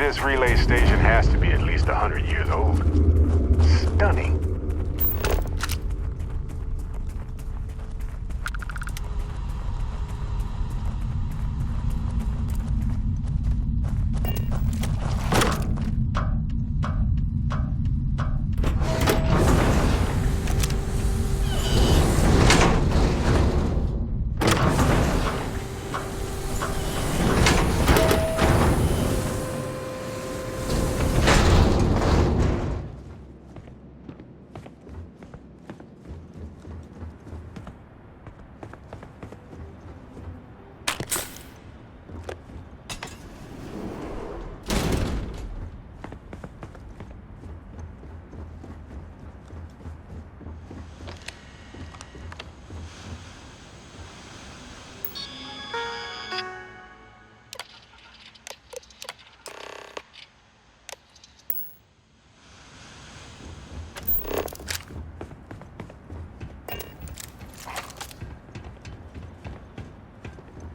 this relay station has to be at least 100 years old. Stunning.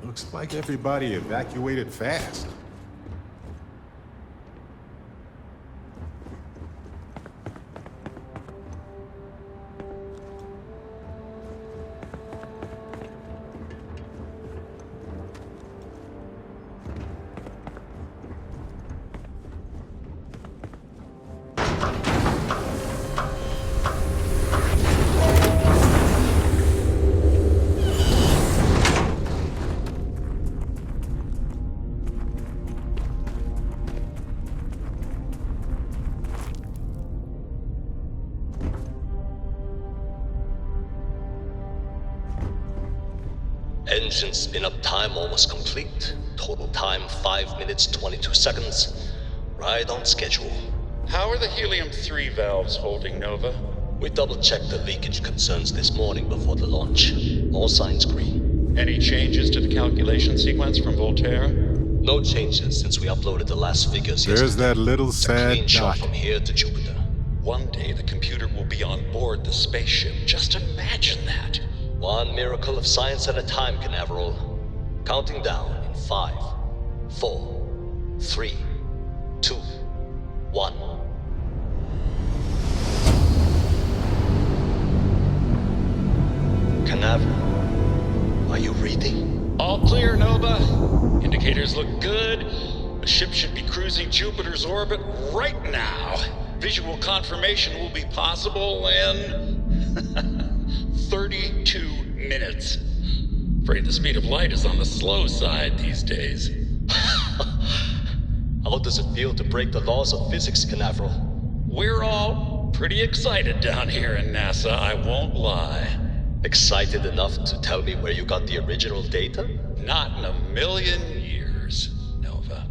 Looks like everybody evacuated fast. Engine spin-up time almost complete. Total time 5 minutes 22 seconds. Right on schedule. How are the helium-3 valves holding, Nova? We double-checked the leakage concerns this morning before the launch. All signs green. Any changes to the calculation sequence from Volterra? No changes since we uploaded the last figures yesterday. There's that little sad clean shot dot. from here to Jupiter. One day the computer will be on board the spaceship. Just imagine that. One miracle of science at a time, Canaveral. Counting down in 5, 4, 3, 2, 1. Canaveral, are you reading? All clear, Nova. Indicators look good. The ship should be cruising Jupiter's orbit right now. Visual confirmation will be possible in 32 minutes. Afraid the speed of light is on the slow side these days. How does it feel to break the laws of physics, Canaveral? We're all pretty excited down here in NASA, I won't lie. Excited enough to tell me where you got the original data? Not in a million years, Nova.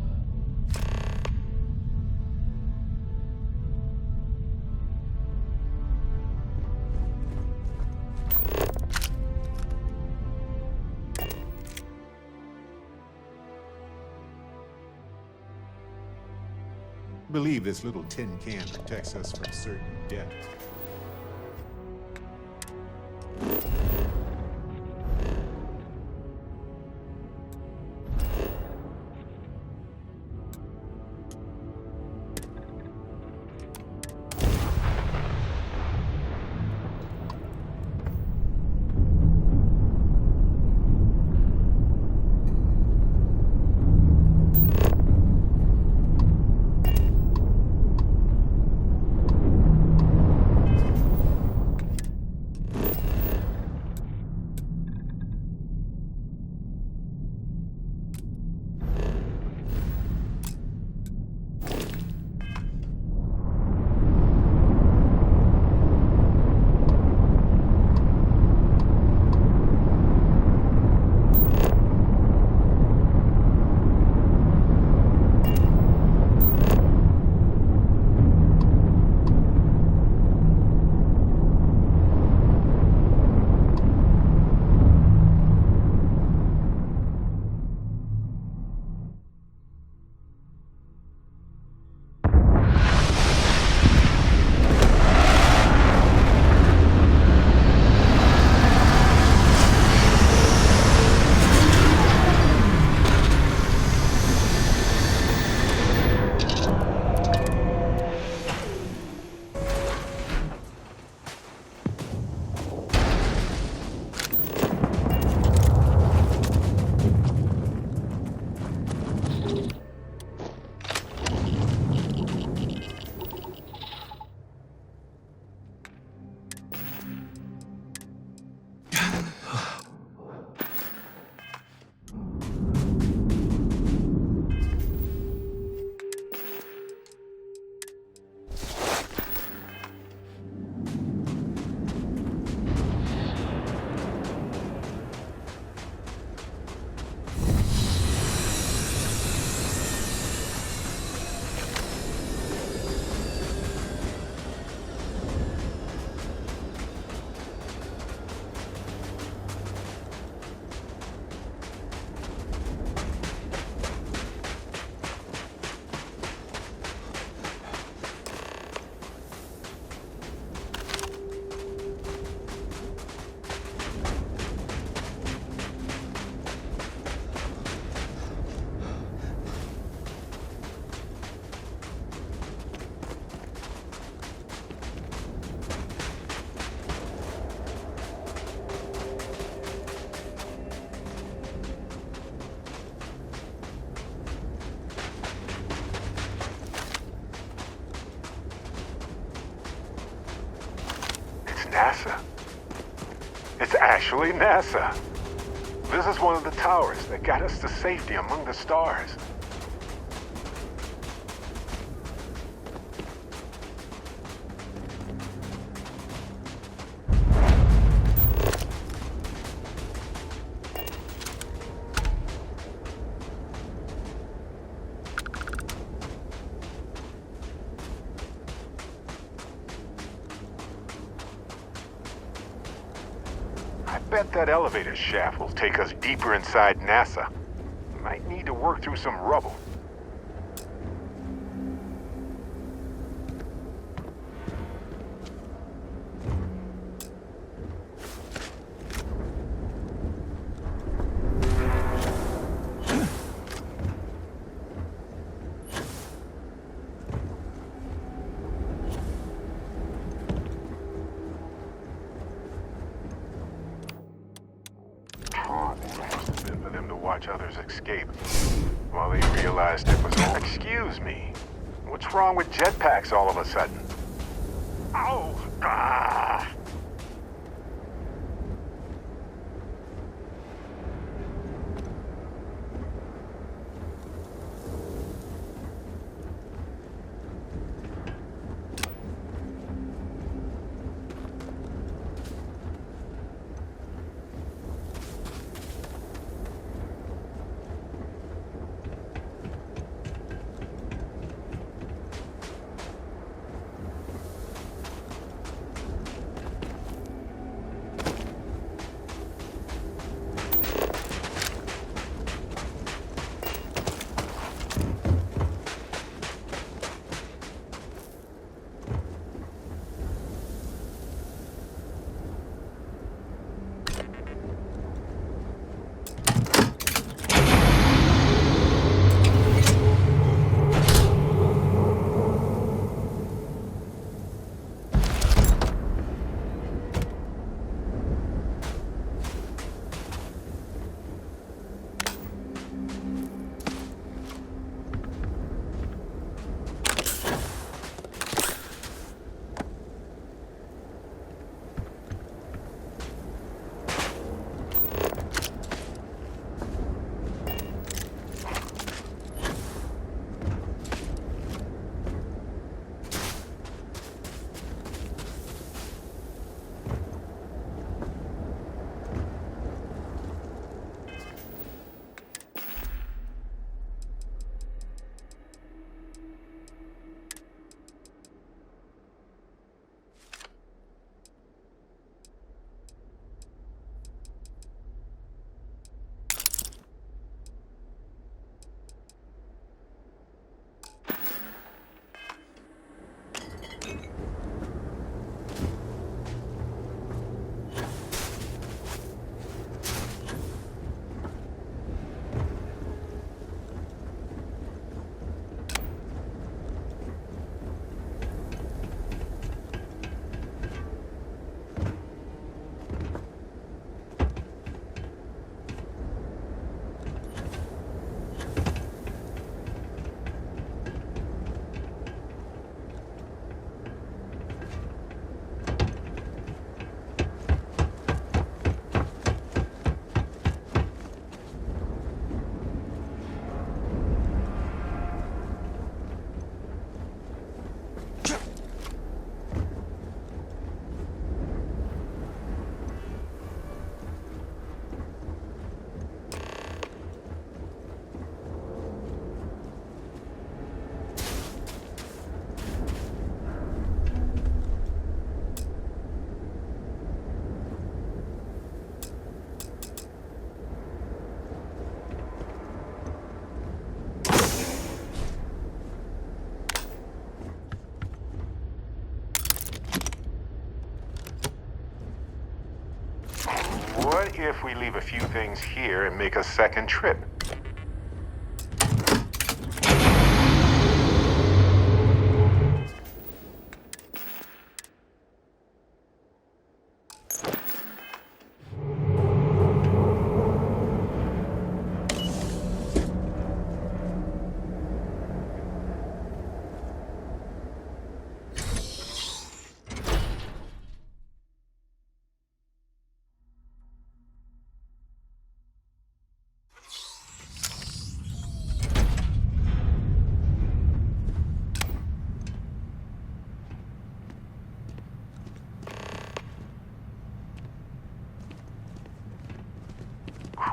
I believe this little tin can protects us from certain death. NASA. It's actually NASA. This is one of the towers that got us to safety among the stars. I bet that elevator shaft will take us deeper inside NASA. Might need to work through some rubble. For them to watch others escape while they realized it was all. Excuse me. What's wrong with jetpacks all of a sudden? Oh, ah! What if we leave a few things here and make a second trip?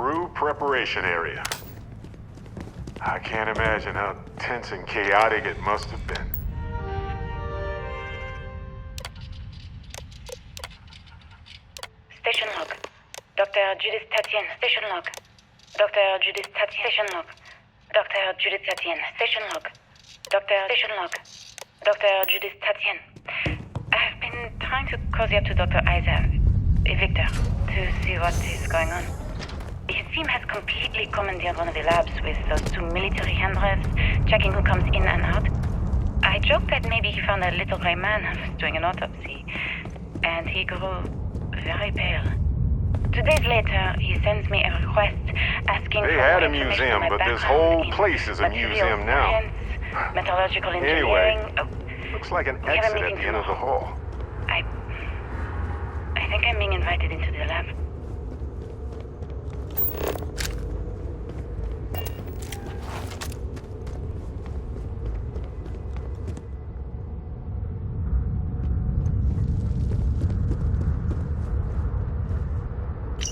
crew preparation area. I can't imagine how tense and chaotic it must have been. Station log. Dr. Judith Tatian, station log. Dr. Judith Tatian, station log. Dr. Judith Tatian, station log. Dr. Station log. Dr. Judith Tatian. I've been trying to cozy up to Dr. Victor, to see what is going on. His team has completely commandeered one of the labs with those 2 military handrails, checking who comes in and out. I joked that maybe he found a little gray man who was doing an autopsy, and he grew very pale. 2 days later, he sends me a request asking They for had a more information museum, on my but this background whole in place is a materials museum now. science, metallurgical Anyway, engineering. looks like an we have a exit at meeting the end of the hall. I think I'm being invited into the lab.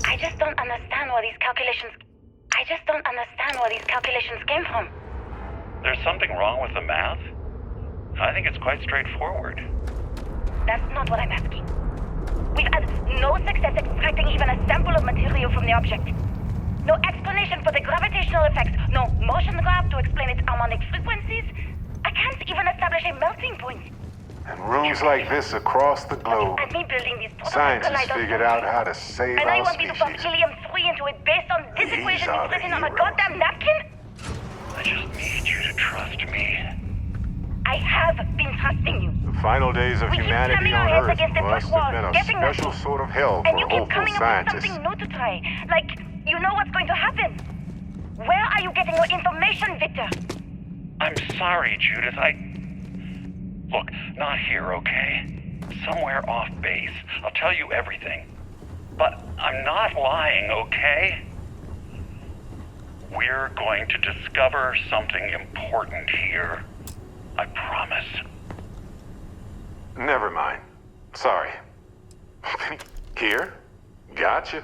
I just don't understand where these calculations came from. There's something wrong with the math? I think it's quite straightforward. That's not what I'm asking. We've had no success extracting even a sample of material from the object. No explanation for the gravitational effects, no motion graph to explain its harmonic frequencies. I can't even establish a melting point. And rooms like this across the globe, And me building these prototype scientists colliders. figured out how to save And I our want me to pump species. helium-3 into it based on this These equation are that's the written on a heroes. goddamn napkin? I just need you to trust me. I have been trusting you. The final days of We keep humanity slamming our on heads Earth against a brick must wall, have been a getting special nothing. sort of hell And for you keep hopeful coming up with scientists. something new to try. Like, you know what's going to happen. Where are you getting your information, Victor? I'm sorry, Judith. Look, not here, okay? Somewhere off base. I'll tell you everything. But I'm not lying, okay? We're going to discover something important here. I promise. Never mind. Sorry. Here? Gotcha.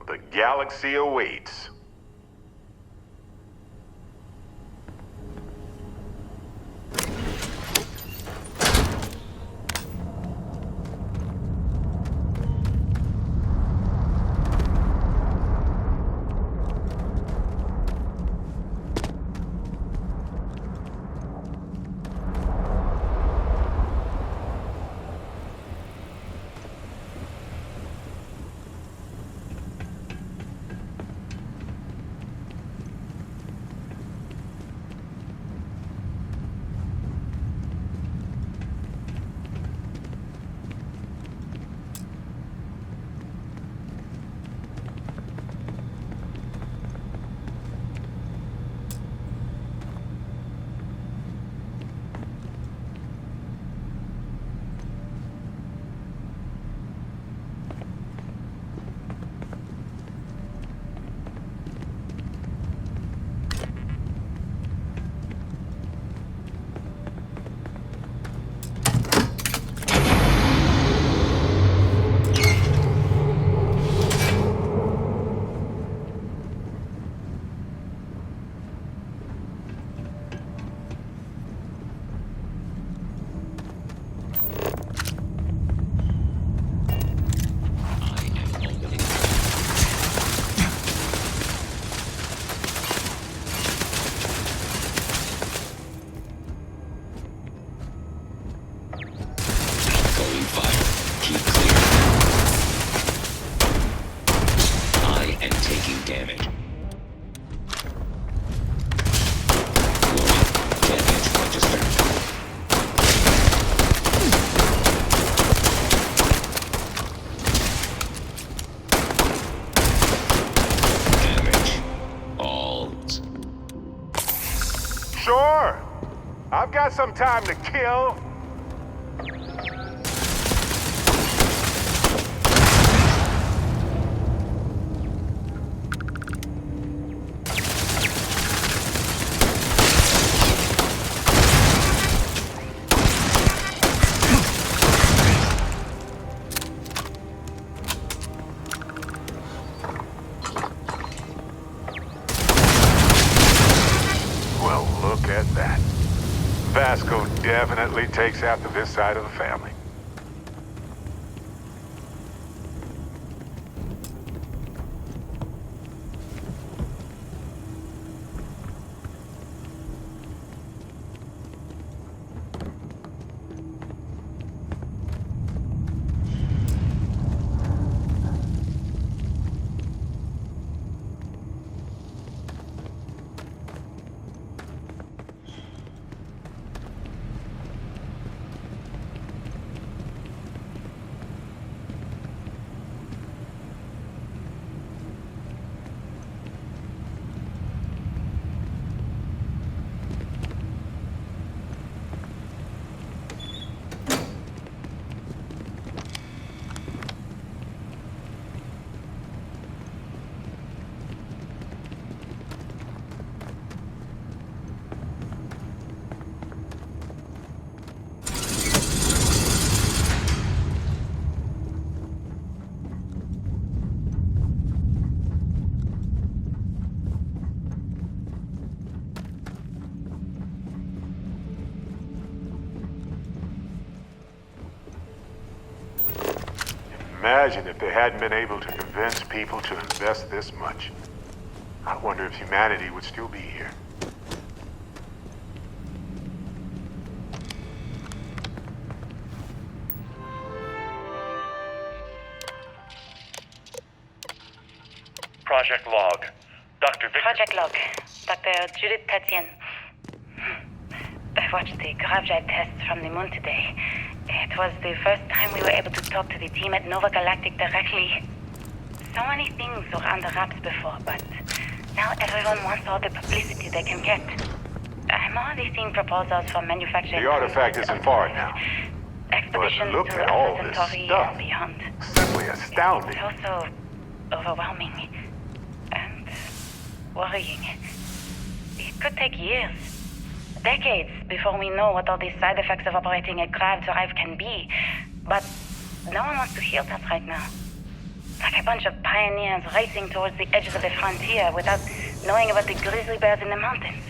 The galaxy awaits. Sure. I've got some time to kill. definitely takes after this side of the family. Imagine if they hadn't been able to convince people to invest this much. I wonder if humanity would still be here. Project log. Dr. Victor... Project log. Dr. Judith Tatien. I watched the gravjive tests from the moon today. It was the first time we were able to talk to the team at Nova Galactic directly. So many things were under wraps before, but now everyone wants all the publicity they can get. I'm already seeing proposals for manufacturing... The artifact isn't far now. Expeditions But look to at all this Centauri stuff. and beyond. Simply astounding. It's also overwhelming and worrying. It could take years, decades, before we know what all these side effects of operating a grav drive can be. But no one wants to hear that right now. Like a bunch of pioneers racing towards the edges of the frontier without knowing about the grizzly bears in the mountains.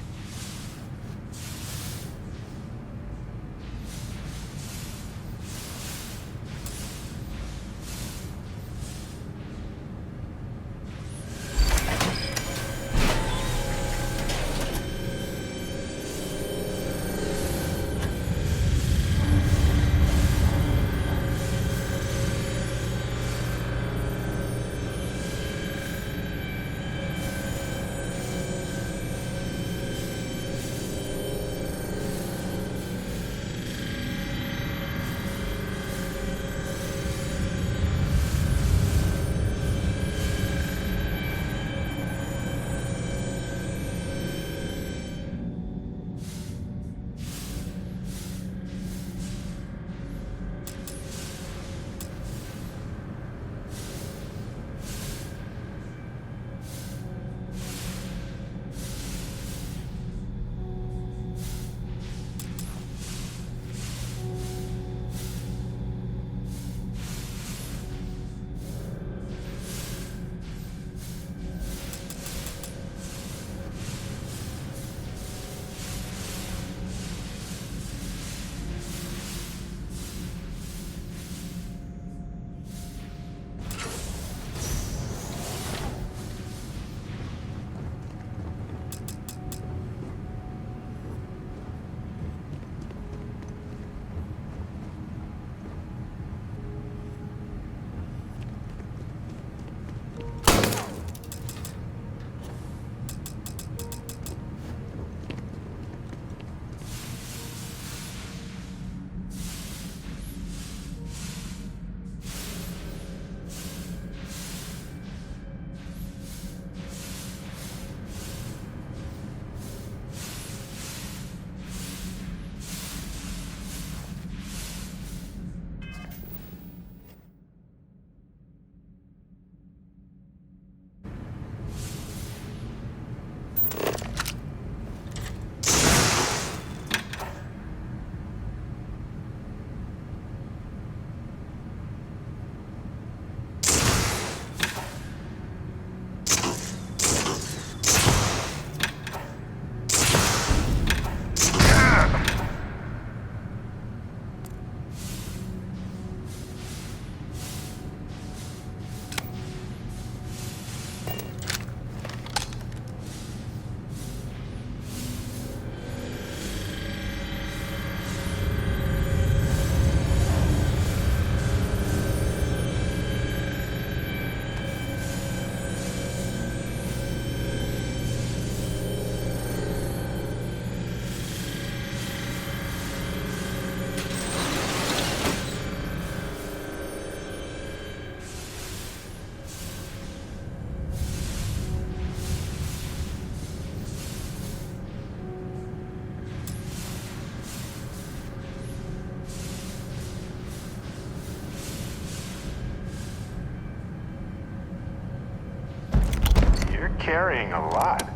carrying a lot.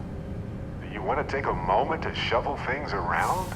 You want to take a moment to shuffle things around?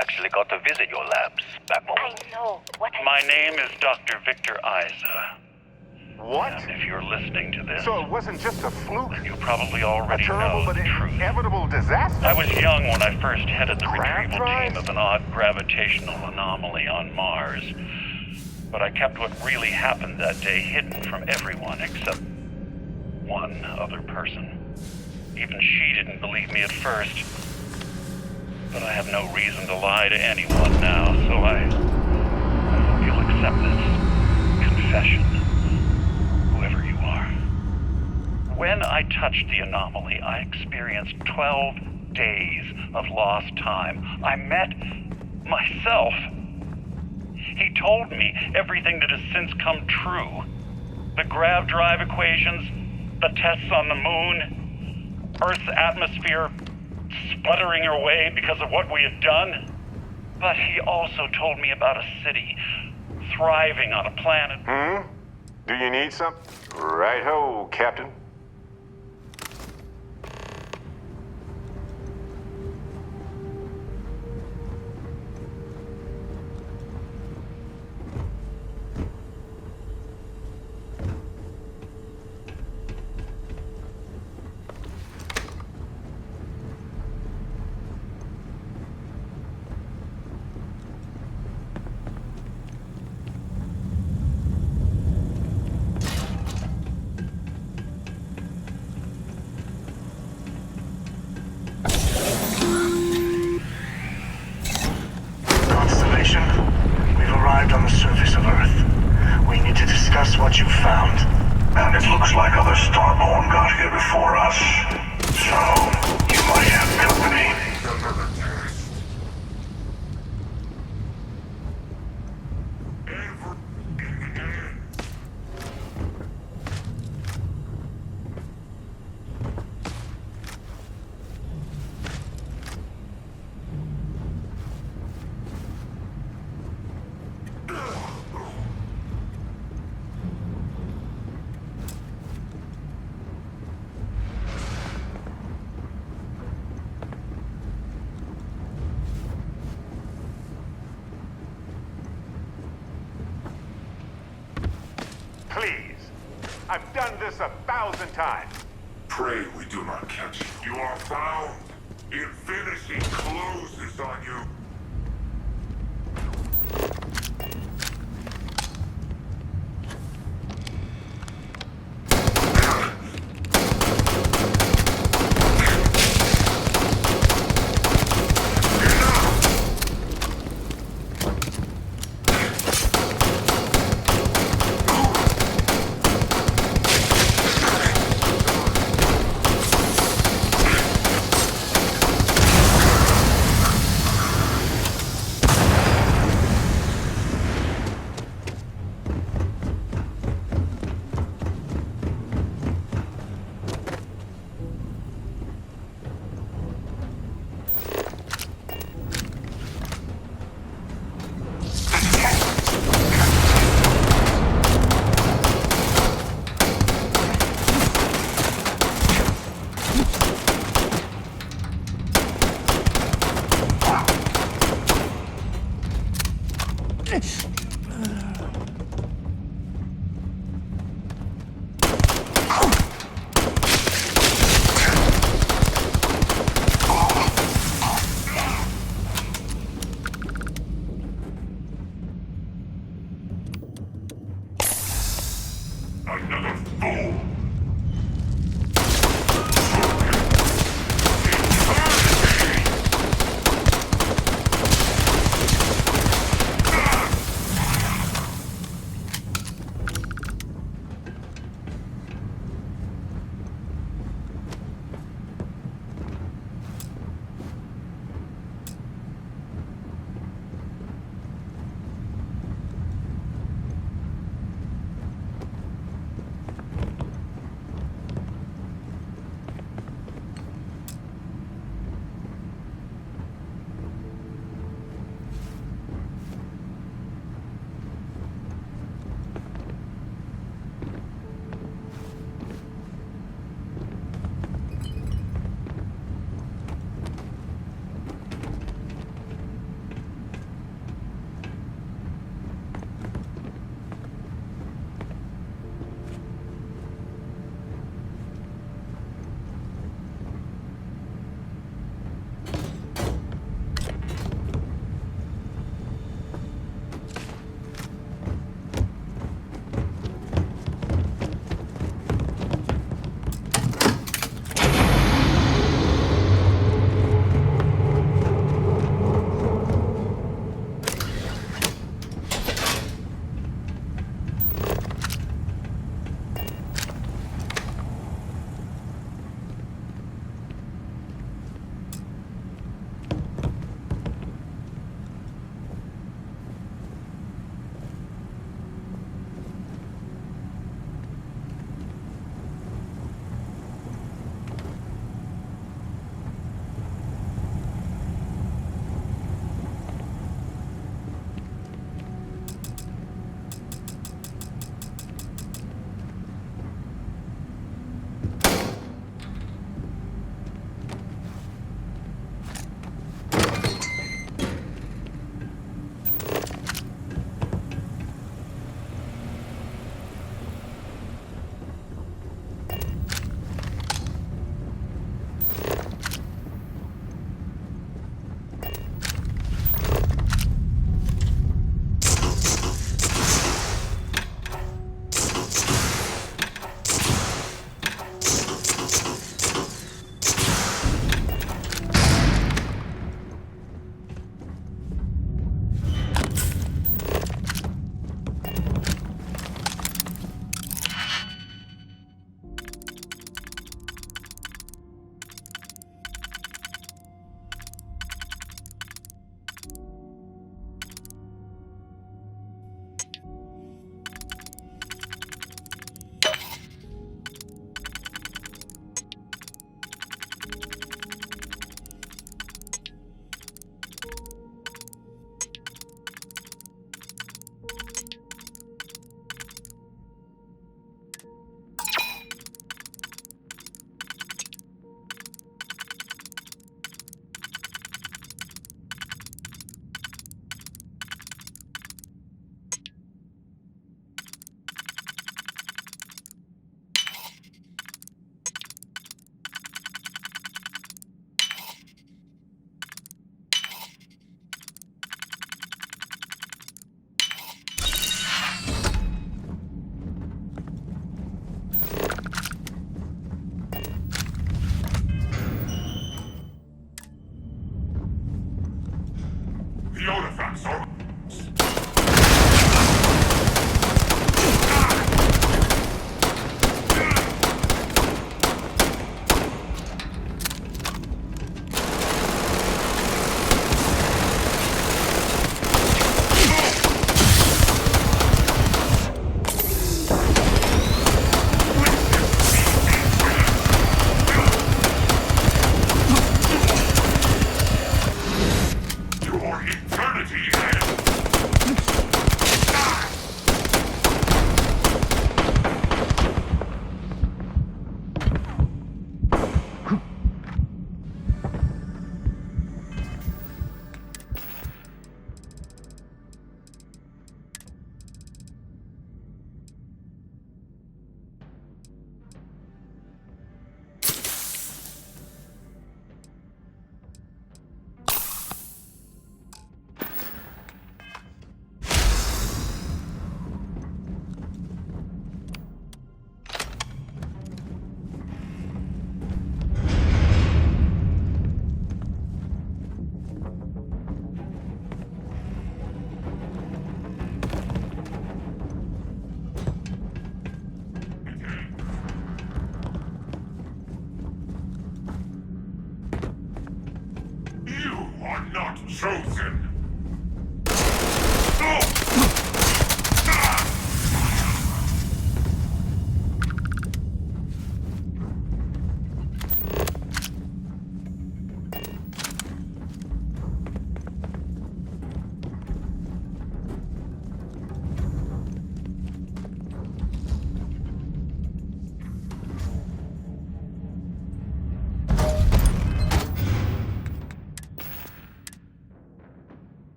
Actually got to visit your labs back home. I know. What I... My name is Dr. Victor Isa. What? And if you're listening to this, So it wasn't just a fluke? then you probably A already terrible know but the truth. inevitable disaster? I was young when I first headed the Crab retrieval drive? team of an odd gravitational anomaly on Mars. But I kept what really happened that day hidden from everyone except one other person. Even she didn't believe me at first. But I have no reason to lie to anyone now, so I hope you'll accept this confession, whoever you are. When I touched the anomaly, I experienced 12 days of lost time. I met myself. He told me everything that has since come true. The grav drive equations, the tests on the moon, Earth's atmosphere sputtering away because of what we had done. But he also told me about a city thriving on a planet. Do you need something? Right-ho, Captain. On the surface of Earth. We need to discuss what you found. And it looks like other Starborn got here before us. So, you might have company. Please. I've done this 1,000 times. Pray we do not catch you. You are found. Infinity closes on you.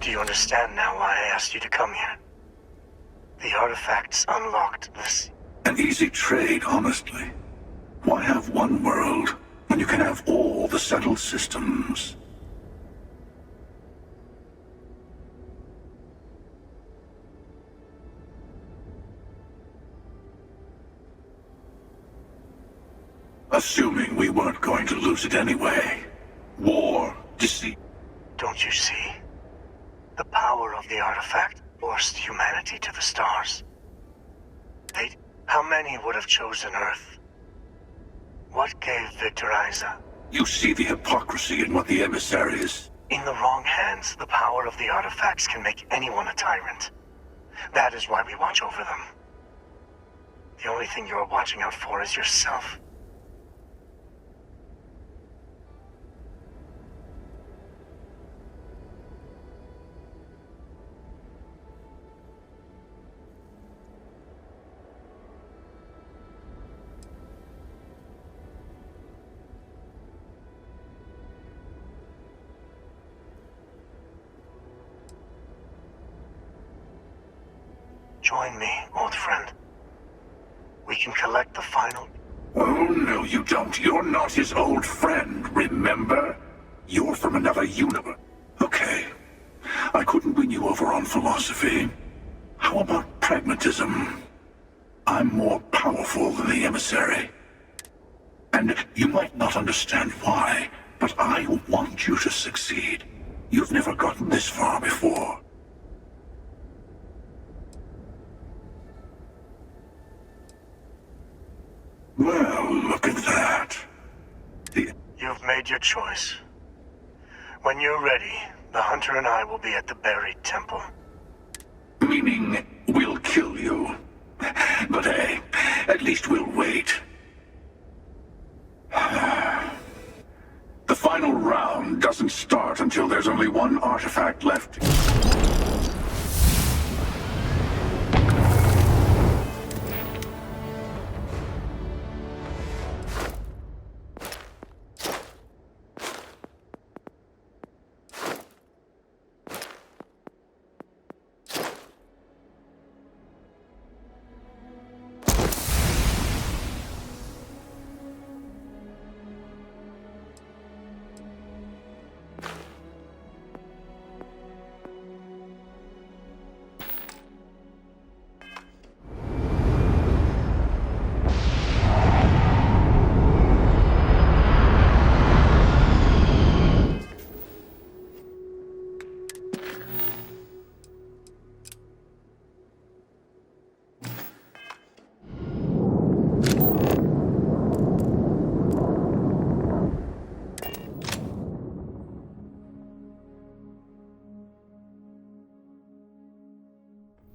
Do you understand now why I asked you to come here? The artifacts unlocked this. An easy trade, honestly. Why have one world when you can have all the settled systems? Assuming we weren't going to lose it anyway. War, deceit. Don't you see? The power of the artifact forced humanity to the stars. How many would have chosen Earth? What gave Victor Isa? You see the hypocrisy in what the emissary is. In the wrong hands, the power of the artifacts can make anyone a tyrant. That is why we watch over them. The only thing you're watching out for is yourself. Join me, old friend. We can collect the final... Oh, no, you don't. You're not his old friend, remember? You're from another universe. Okay. I couldn't win you over on philosophy. How about pragmatism? I'm more powerful than the emissary. And you might not understand why, but I want you to succeed. You've never gotten this far before. Well, look at that. You've made your choice. When you're ready, the Hunter and I will be at the buried temple. Meaning, we'll kill you. But hey, at least we'll wait. The final round doesn't start until there's only one artifact left.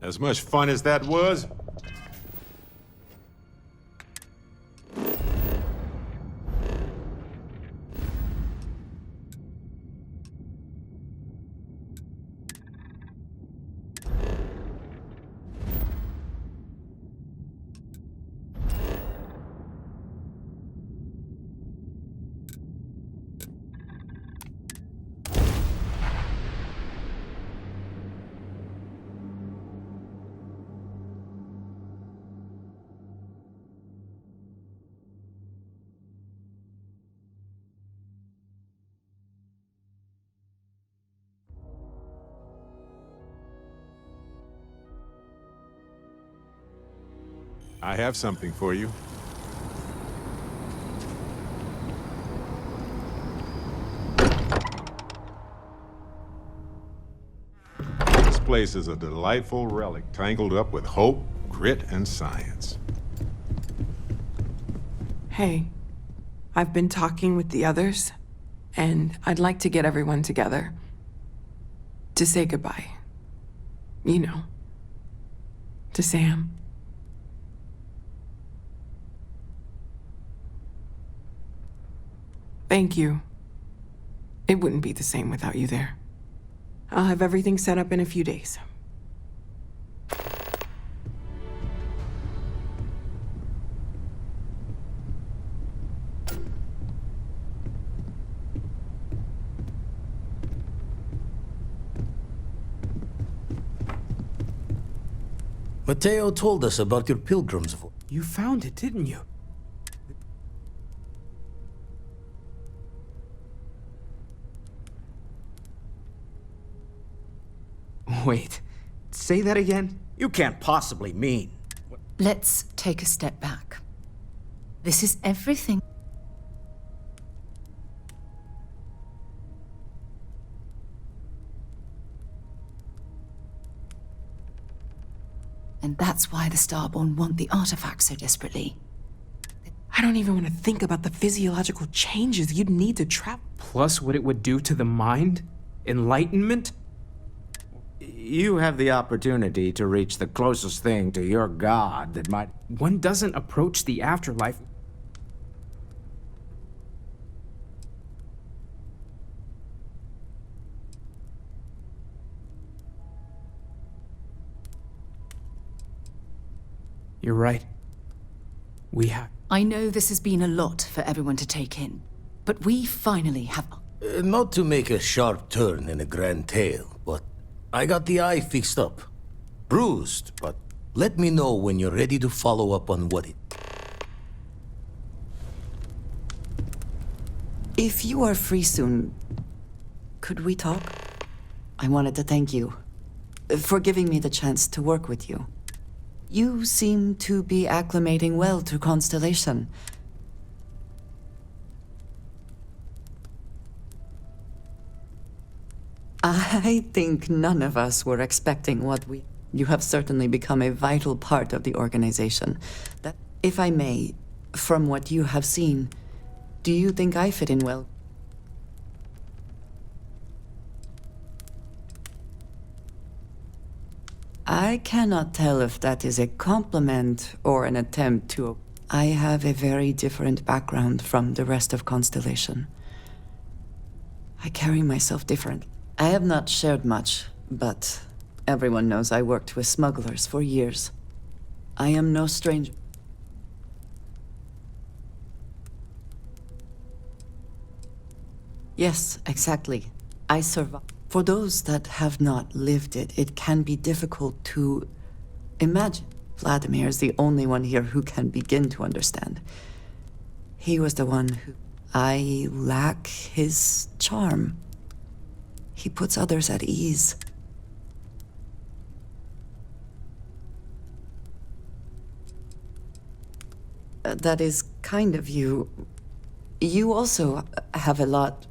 As much fun as that was, I have something for you. This place is a delightful relic tangled up with hope, grit, and science. Hey, I've been talking with the others, and I'd like to get everyone together to say goodbye. You know, to Sam. Thank you. It wouldn't be the same without you there. I'll have everything set up in a few days. Mateo told us about your pilgrim's voice. You found it, didn't you? Wait, say that again? You can't possibly mean... Let's take a step back. This is everything. And that's why the Starborn want the artifact so desperately. I don't even want to think about the physiological changes you'd need to trap. Plus what it would do to the mind? Enlightenment? You have the opportunity to reach the closest thing to your god that might... One doesn't approach the afterlife. You're right. We have... I know this has been a lot for everyone to take in, but we finally have... Not to make a sharp turn in a grand tale, but I got the eye fixed up. Bruised, but let me know when you're ready to follow up on what it... If you are free soon, could we talk? I wanted to thank you for giving me the chance to work with you. You seem to be acclimating well to Constellation. I think none of us were expecting what we... You have certainly become a vital part of the organization. That, if I may, from what you have seen, do you think I fit in well? I cannot tell if that is a compliment or an attempt to... I have a very different background from the rest of Constellation. I carry myself different. I have not shared much, but everyone knows I worked with smugglers for years. I am no stranger. Yes, exactly. I survived. For those that have not lived it, it can be difficult to imagine. Vladimir is the only one here who can begin to understand. He was the one who... I lack his charm. He puts others at ease. That is kind of you. You also have a lot...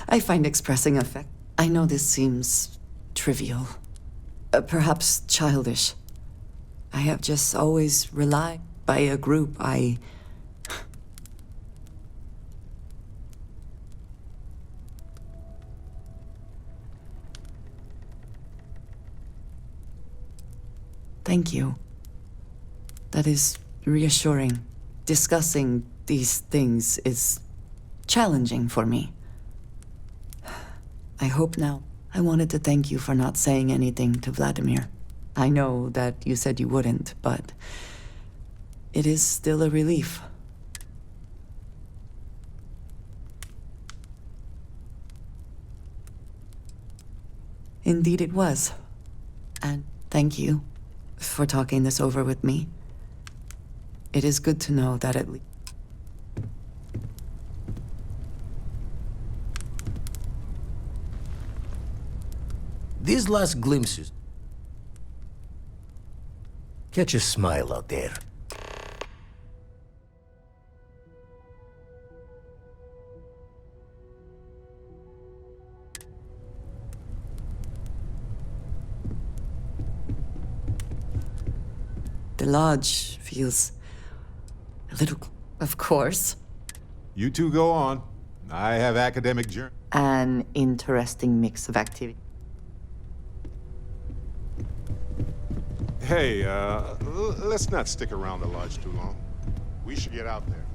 I find expressing affect. I know this seems trivial, perhaps childish. I have just always relied by a group Thank you. That is reassuring. Discussing these things is challenging for me. I hope now. I wanted to thank you for not saying anything to Vladimir. I know that you said you wouldn't, but it is still a relief. Indeed it was. And thank you for talking this over with me. It is good to know that at least... These last glimpses... Catch a smile out there. The lodge feels a little... Of course. You two go on. I have academic journey. An interesting mix of activity. Hey, let's not stick around the lodge too long. We should get out there.